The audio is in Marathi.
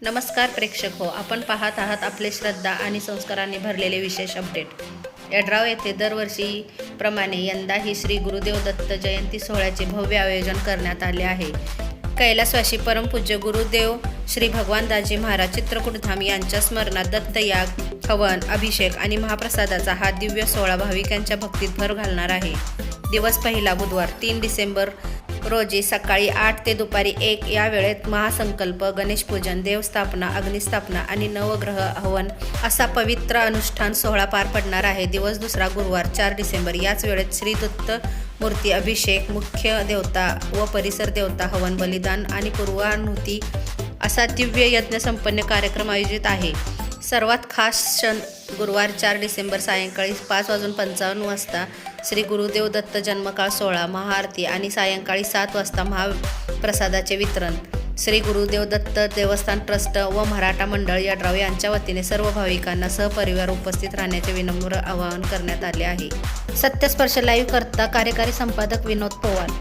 नमस्कार प्रेक्षक हो, आपण पाहत आहात आपले श्रद्धा आणि संस्कारांनी भरलेले विशेष अपडेट. यड्राव येथे दरवर्षीप्रमाणे यंदाही श्री गुरुदेव दत्त जयंती सोहळ्याचे भव्य आयोजन करण्यात आले आहे. कैलासवासी परमपूज्य गुरुदेव श्री भगवानदासजी महाराज चित्रकूटधाम यांच्या स्मरणात दत्तयाग, हवन, अभिषेक आणि महाप्रसादाचा हा दिव्य सोहळा भाविकांच्या भक्तीत भर घालणार आहे. दिवस पहिला बुधवार 3 डिसेंबर रोजी सकाळी 8 ते दुपारी 1 या वेळेत महासंकल्प, गणेशपूजन, देवस्थापना, अग्निस्थापना आणि नवग्रह हवन असा पवित्र अनुष्ठान सोहळा पार पडणार आहे. दिवस दुसरा गुरुवार 4 डिसेंबर याच वेळेत श्री दत्त मूर्ती अभिषेक, मुख्य देवता व परिसर देवता हवन, बलिदान आणि पूर्वाहुती असा दिव्य यज्ञ संपन्न कार्यक्रम आयोजित आहे. सर्वात खास क्षण गुरुवार 4 डिसेंबर सायंकाळी 5:55 वाजता श्री गुरुदेव दत्त जन्मकाळ सोहळा, महाआरती आणि सायंकाळी 7 वाजता महाप्रसादाचे वितरण. श्री गुरुदेव दत्त देवस्थान ट्रस्ट व मराठा मंडळ यड्राव यांच्या वतीने सर्व भाविकांना सहपरिवार उपस्थित राहण्याचे विनम्र आवाहन करण्यात आले आहे. सत्यस्पर्श लाईव्ह करता कार्यकारी संपादक विनोद पवार.